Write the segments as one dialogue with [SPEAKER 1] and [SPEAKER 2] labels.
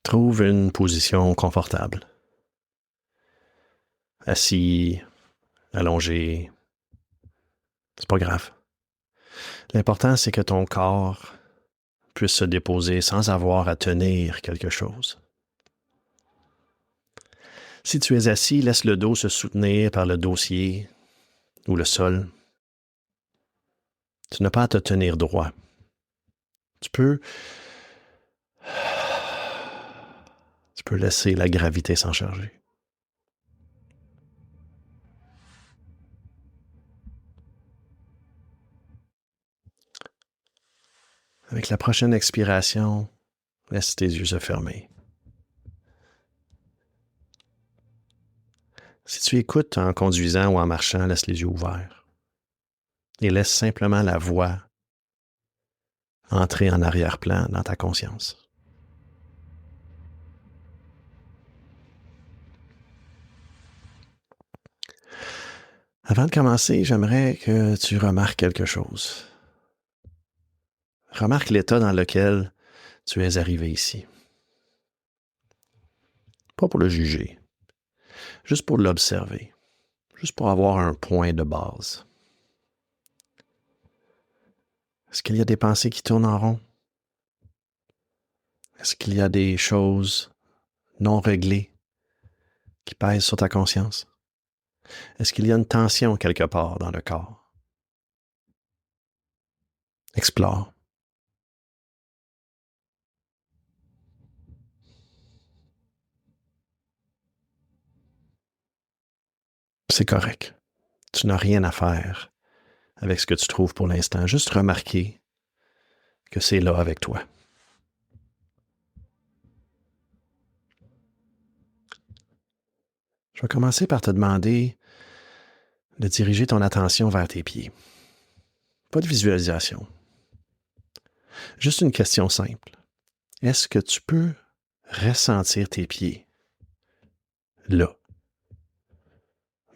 [SPEAKER 1] Trouve une position confortable. Assis, allongé, c'est pas grave. L'important, c'est que ton corps puisse se déposer sans avoir à tenir quelque chose. Si tu es assis, laisse le dos se soutenir par le dossier ou le sol. Tu n'as pas à te tenir droit. Tu peux laisser la gravité s'en charger. Avec la prochaine expiration, laisse tes yeux se fermer. Si tu écoutes en conduisant ou en marchant, laisse les yeux ouverts. Et laisse simplement la voix entrer en arrière-plan dans ta conscience. Avant de commencer, j'aimerais que tu remarques quelque chose. Remarque l'état dans lequel tu es arrivé ici. Pas pour le juger, juste pour l'observer, juste pour avoir un point de base. Est-ce qu'il y a des pensées qui tournent en rond? Est-ce qu'il y a des choses non réglées qui pèsent sur ta conscience? Est-ce qu'il y a une tension quelque part dans le corps? Explore. C'est correct. Tu n'as rien à faire avec ce que tu trouves pour l'instant. Juste remarquer que c'est là avec toi. Je vais commencer par te demander de diriger ton attention vers tes pieds. Pas de visualisation. Juste une question simple. Est-ce que tu peux ressentir tes pieds là,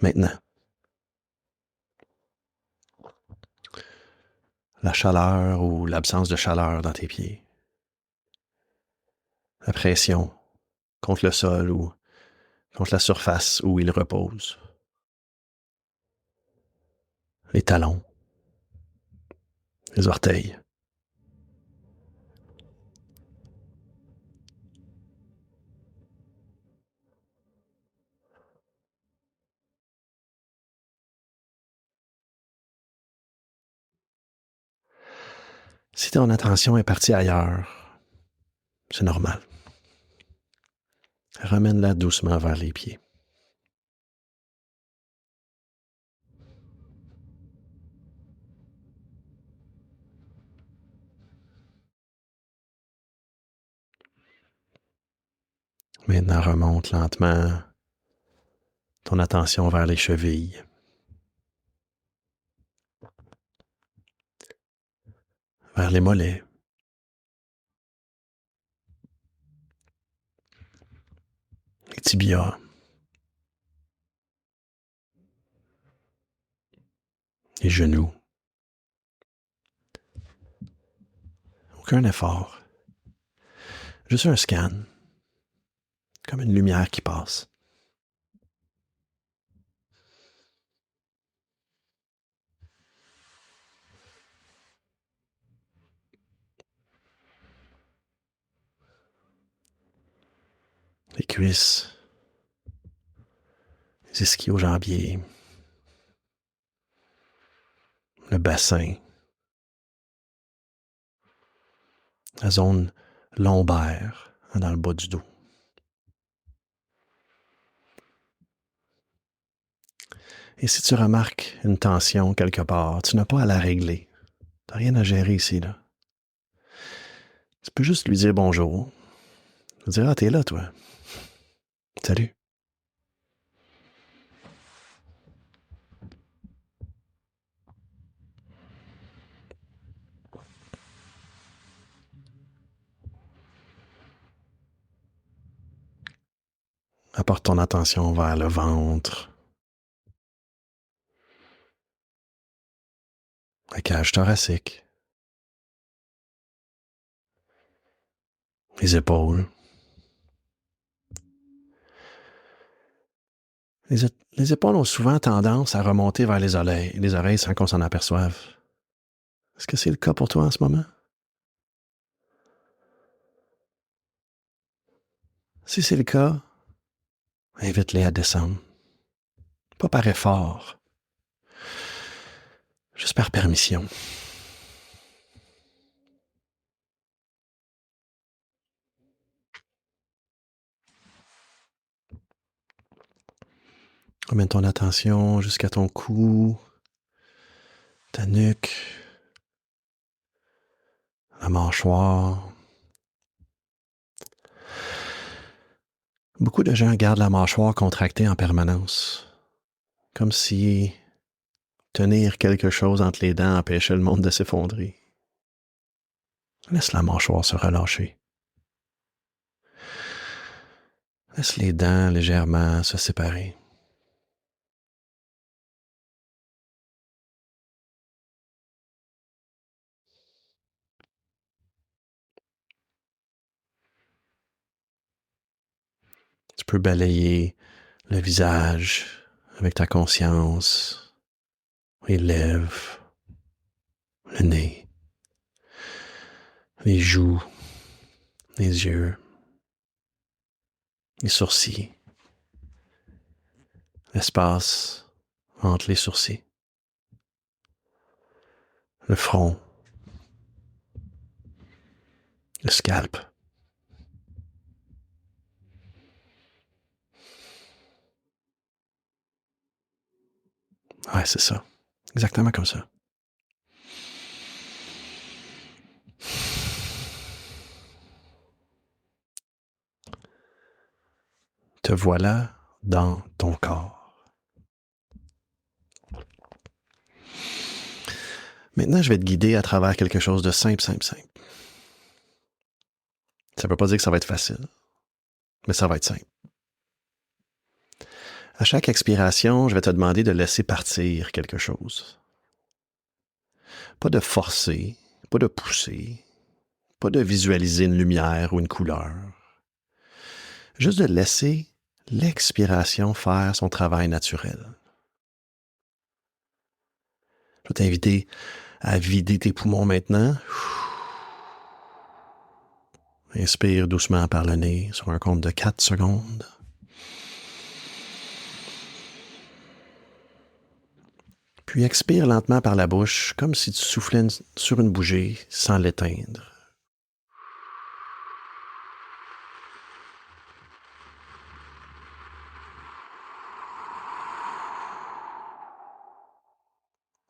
[SPEAKER 1] maintenant? La chaleur ou l'absence de chaleur dans tes pieds. La pression contre le sol ou contre la surface où ils reposent. Les talons. Les orteils. Si ton attention est partie ailleurs, c'est normal. Ramène-la doucement vers les pieds. Maintenant, remonte lentement ton attention vers les chevilles. Vers les mollets. Les tibias. Les genoux. Aucun effort. Juste un scan. Comme une lumière qui passe. Les cuisses. Les ischio-jambiers. Le bassin. La zone lombaire dans le bas du dos. Et si tu remarques une tension quelque part, tu n'as pas à la régler. Tu n'as rien à gérer ici, là. Tu peux juste lui dire bonjour. Tu dire, ah, t'es là, toi. Salut. Apporte ton attention vers le ventre, la cage thoracique, les épaules, Les épaules ont souvent tendance à remonter vers les oreilles sans qu'on s'en aperçoive. Est-ce que c'est le cas pour toi en ce moment? Si c'est le cas, invite-les à descendre. Pas par effort, juste par permission. Ramène ton attention jusqu'à ton cou, ta nuque, la mâchoire. Beaucoup de gens gardent la mâchoire contractée en permanence, comme si tenir quelque chose entre les dents empêchait le monde de s'effondrer. Laisse la mâchoire se relâcher. Laisse les dents légèrement se séparer. Tu peux balayer le visage avec ta conscience, les lèvres, le nez, les joues, les yeux, les sourcils, l'espace entre les sourcils, le front, le scalp. Ouais, c'est ça. Exactement comme ça. Te voilà dans ton corps. Maintenant, je vais te guider à travers quelque chose de simple, simple, simple. Ça ne veut pas dire que ça va être facile, mais ça va être simple. À chaque expiration, je vais te demander de laisser partir quelque chose. Pas de forcer, pas de pousser, pas de visualiser une lumière ou une couleur. Juste de laisser l'expiration faire son travail naturel. Je vais t'inviter à vider tes poumons maintenant. Inspire doucement par le nez sur un compte de 4 secondes. Puis expire lentement par la bouche, comme si tu soufflais sur une bougie sans l'éteindre.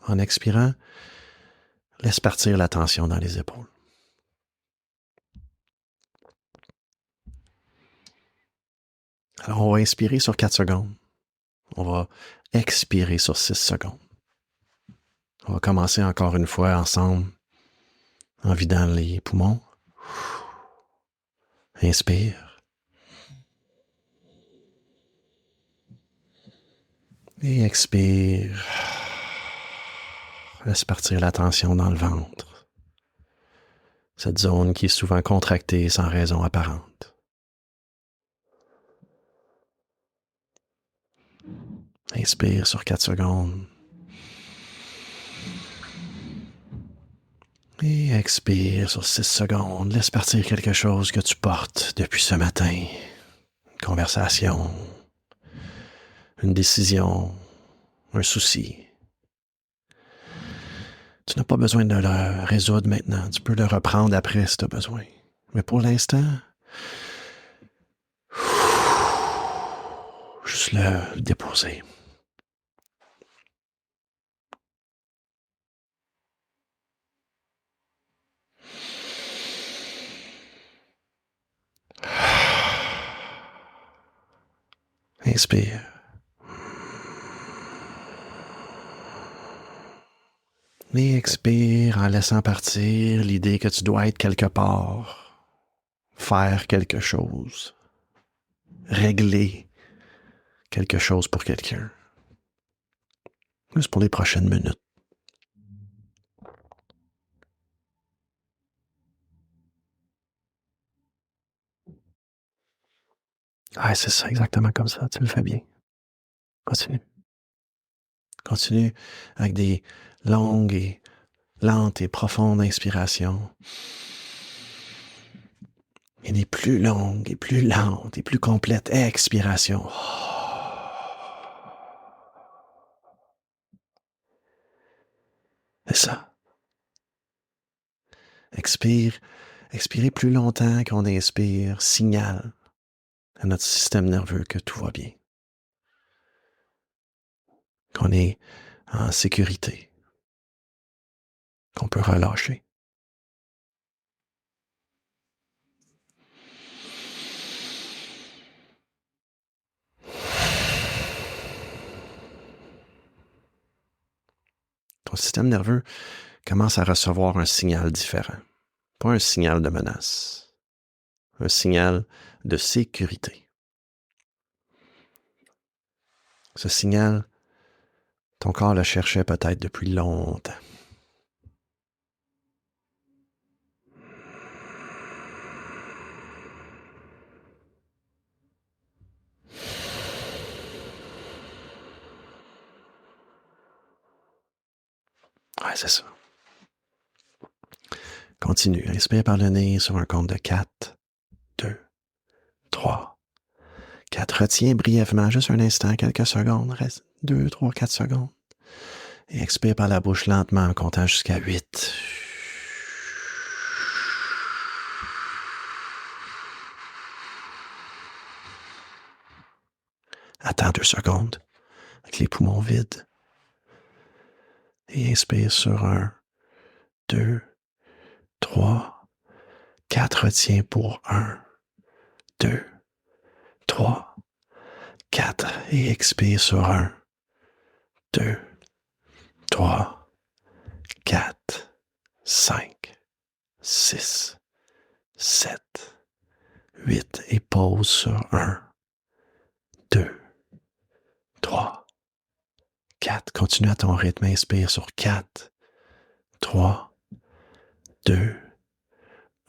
[SPEAKER 1] En expirant, laisse partir la tension dans les épaules. Alors, on va inspirer sur 4 secondes. On va expirer sur 6 secondes. On va commencer encore une fois ensemble en vidant les poumons. Inspire. Et expire. Laisse partir la tension dans le ventre. Cette zone qui est souvent contractée sans raison apparente. Inspire sur 4 secondes. Et expire sur 6 secondes. Laisse partir quelque chose que tu portes depuis ce matin. Une conversation, une décision, un souci. Tu n'as pas besoin de le résoudre maintenant. Tu peux le reprendre après si tu as besoin. Mais pour l'instant, juste le déposer. Inspire. Et expire en laissant partir l'idée que tu dois être quelque part, faire quelque chose, régler quelque chose pour quelqu'un. Juste pour les prochaines minutes. Ah, c'est ça, exactement comme ça. Tu le fais bien. Continue. Continue avec des longues et lentes et profondes inspirations. Et des plus longues et plus lentes et plus complètes expirations. C'est ça. Expire. Expirer plus longtemps qu'on inspire signale à notre système nerveux que tout va bien. Qu'on est en sécurité. Qu'on peut relâcher. Ton système nerveux commence à recevoir un signal différent. Pas un signal de menace. Un signal de sécurité. Ce signal, ton corps le cherchait peut-être depuis longtemps. Ouais, c'est ça. Continue. Inspire par le nez sur un compte de 4, 2, 3, 4. Retiens brièvement, juste un instant, quelques secondes. Reste 2, 3, 4 secondes. Et expire par la bouche lentement en comptant jusqu'à 8. Attends 2 secondes avec les poumons vides. Et inspire sur 1, 2, 3, 4. Retiens pour 1, 2, 3, 4. Et expire sur 1, 2, 3, 4, 5, 6, 7, 8. Et pause sur 1, 2, 3, 4. Continue à ton rythme. Inspire sur 4, 3, 2,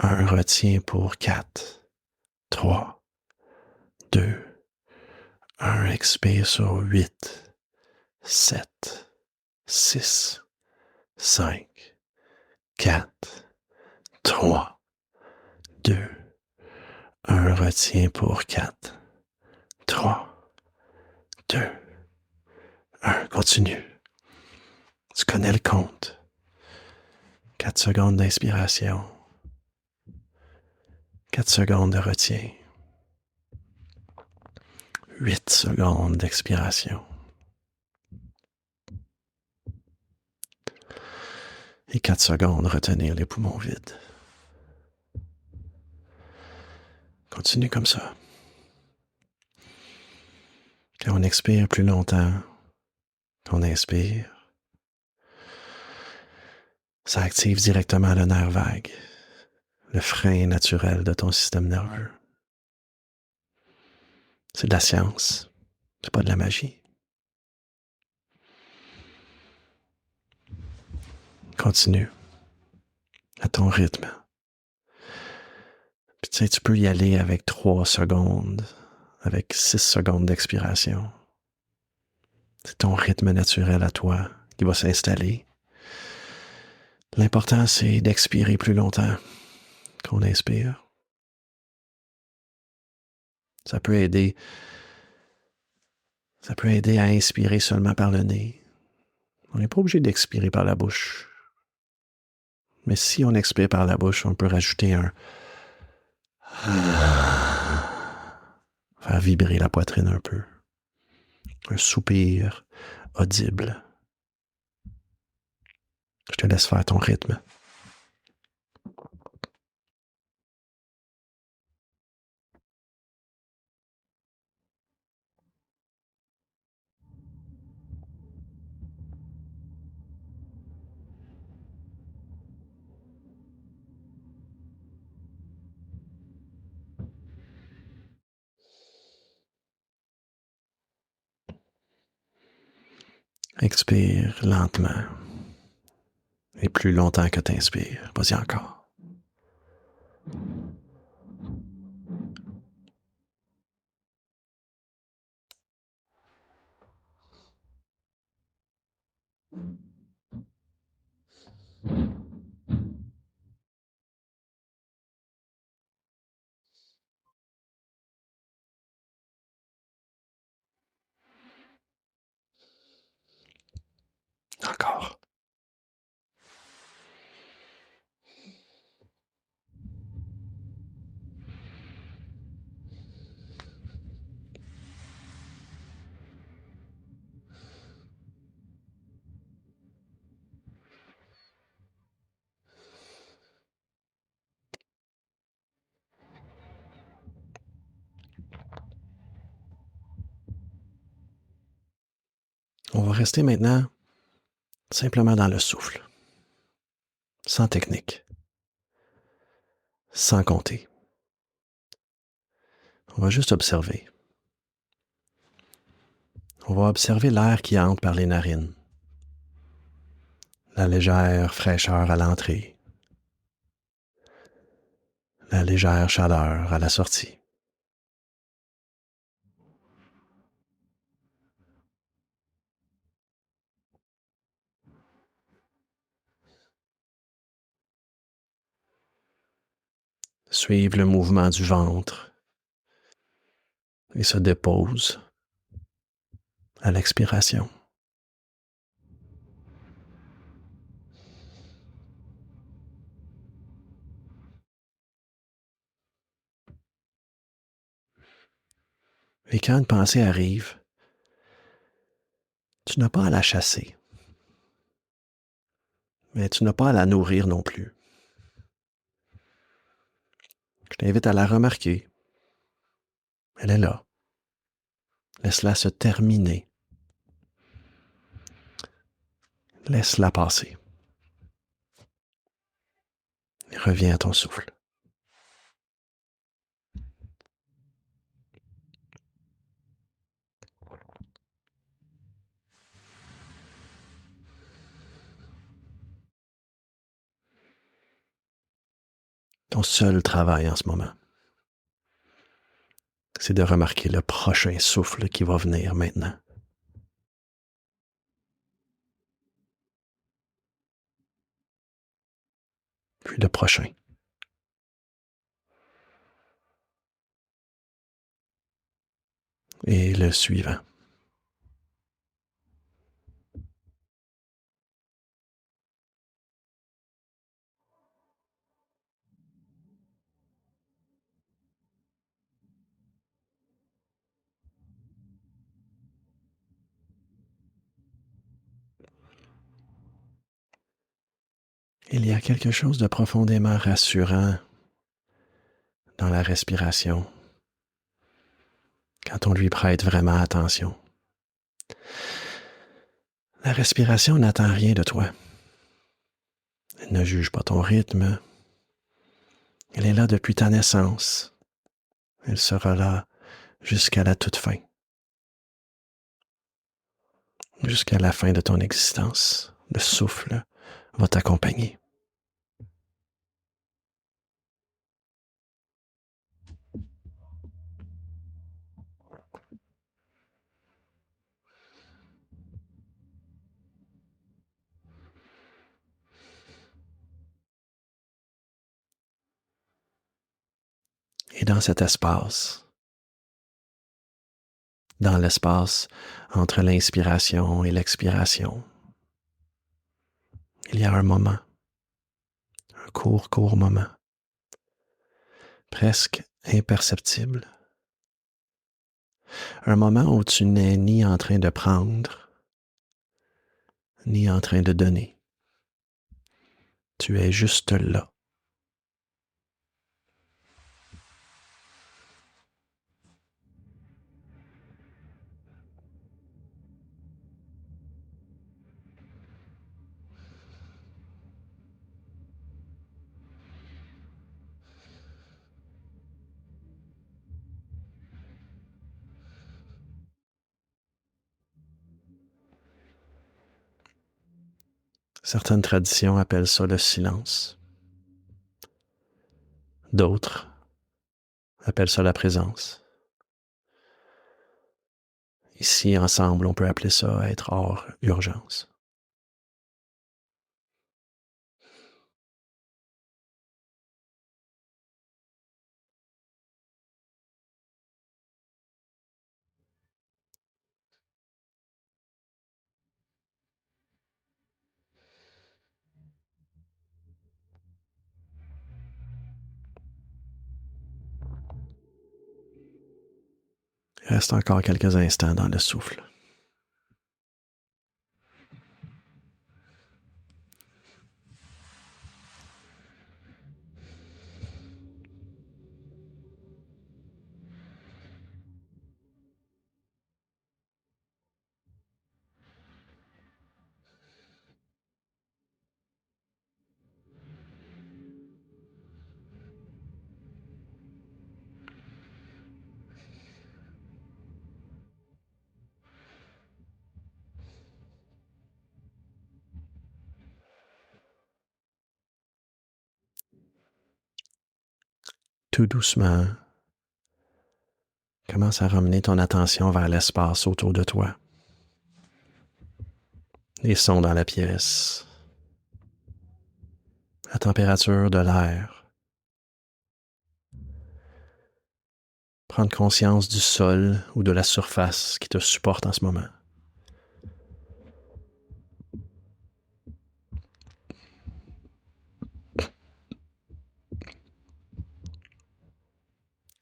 [SPEAKER 1] 1. Retiens pour 4, 3, 2, 1. Expire sur 8, 7, 6, 5, 4, 3, 2, 1. Retiens pour 4, 3, 2, 1. Continue. Tu connais le compte. 4 secondes d'inspiration. 4 secondes de retien. 8 secondes d'expiration. Et 4 secondes, retenir les poumons vides. Continue comme ça. Quand on expire plus longtemps qu'on inspire, ça active directement le nerf vague, le frein naturel de ton système nerveux. C'est de la science, c'est pas de la magie. Continue à ton rythme. Puis tu sais, tu peux y aller avec 3 secondes, avec 6 secondes d'expiration. C'est ton rythme naturel à toi qui va s'installer. L'important, c'est d'expirer plus longtemps qu'on inspire. Ça peut aider. Ça peut aider à inspirer seulement par le nez. On n'est pas obligé d'expirer par la bouche. Mais si on expire par la bouche, on peut rajouter un faire vibrer la poitrine un peu. Un soupir audible. Je te laisse faire ton rythme. Expire lentement. Et plus longtemps que tu inspires. Vas-y encore. Encore. On va rester maintenant simplement dans le souffle, sans technique, sans compter. On va juste observer. On va observer l'air qui entre par les narines, la légère fraîcheur à l'entrée, la légère chaleur à la sortie. Suivre le mouvement du ventre et se dépose à l'expiration. Et quand une pensée arrive, tu n'as pas à la chasser, mais tu n'as pas à la nourrir non plus. Je t'invite à la remarquer. Elle est là. Laisse-la se terminer. Laisse-la passer. Et reviens à ton souffle. Ton seul travail en ce moment, c'est de remarquer le prochain souffle qui va venir maintenant. Puis le prochain. Et le suivant. Il y a quelque chose de profondément rassurant dans la respiration quand on lui prête vraiment attention. La respiration n'attend rien de toi. Elle ne juge pas ton rythme. Elle est là depuis ta naissance. Elle sera là jusqu'à la toute fin. Jusqu'à la fin de ton existence. Le souffle va t'accompagner. Et dans cet espace, dans l'espace entre l'inspiration et l'expiration, il y a un moment, un court moment, presque imperceptible. Un moment où tu n'es ni en train de prendre, ni en train de donner. Tu es juste là. Certaines traditions appellent ça le silence. D'autres appellent ça la présence. Ici, ensemble, on peut appeler ça être hors urgence. Reste encore quelques instants dans le souffle. Tout doucement, commence à ramener ton attention vers l'espace autour de toi. Les sons dans la pièce, la température de l'air. Prendre conscience du sol ou de la surface qui te supporte en ce moment.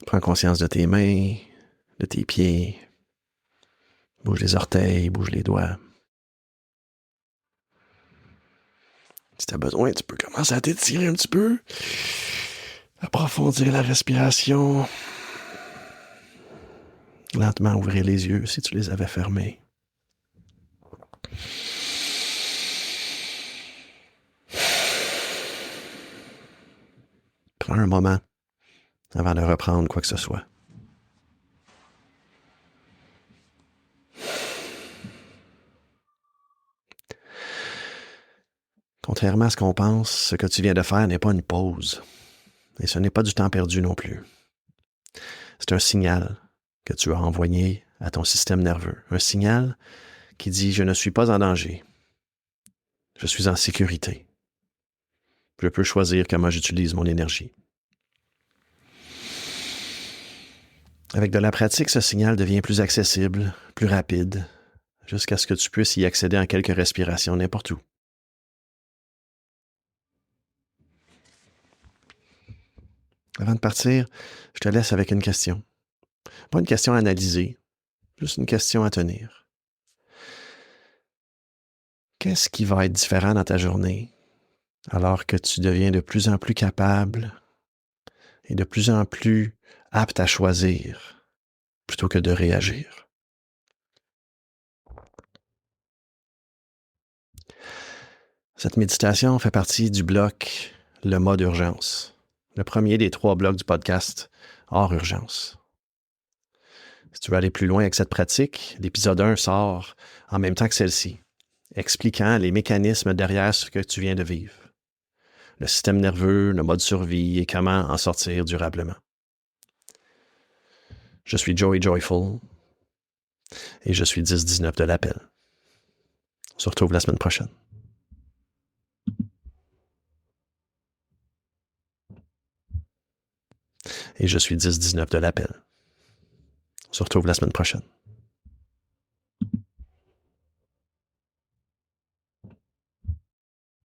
[SPEAKER 1] Prends conscience de tes mains, de tes pieds. Bouge les orteils, bouge les doigts. Si tu as besoin, tu peux commencer à t'étirer un petit peu. Approfondir la respiration. Lentement ouvrir les yeux si tu les avais fermés. Prends un moment avant de reprendre quoi que ce soit. Contrairement à ce qu'on pense, ce que tu viens de faire n'est pas une pause. Et ce n'est pas du temps perdu non plus. C'est un signal que tu as envoyé à ton système nerveux. Un signal qui dit « Je ne suis pas en danger. Je suis en sécurité. Je peux choisir comment j'utilise mon énergie. » Avec de la pratique, ce signal devient plus accessible, plus rapide, jusqu'à ce que tu puisses y accéder en quelques respirations n'importe où. Avant de partir, je te laisse avec une question. Pas une question à analyser, juste une question à tenir. Qu'est-ce qui va être différent dans ta journée alors que tu deviens de plus en plus capable et de plus en plus apte à choisir plutôt que de réagir? Cette méditation fait partie du bloc Le mode urgence, le premier des 3 blocs du podcast hors urgence. Si tu veux aller plus loin avec cette pratique, l'épisode 1 sort en même temps que celle-ci, expliquant les mécanismes derrière ce que tu viens de vivre, le système nerveux, le mode survie et comment en sortir durablement. Je suis Joey Joyful et je suis 10-19 de l'appel. On se retrouve la semaine prochaine. Et je suis 10-19 de l'appel. On se retrouve la semaine prochaine.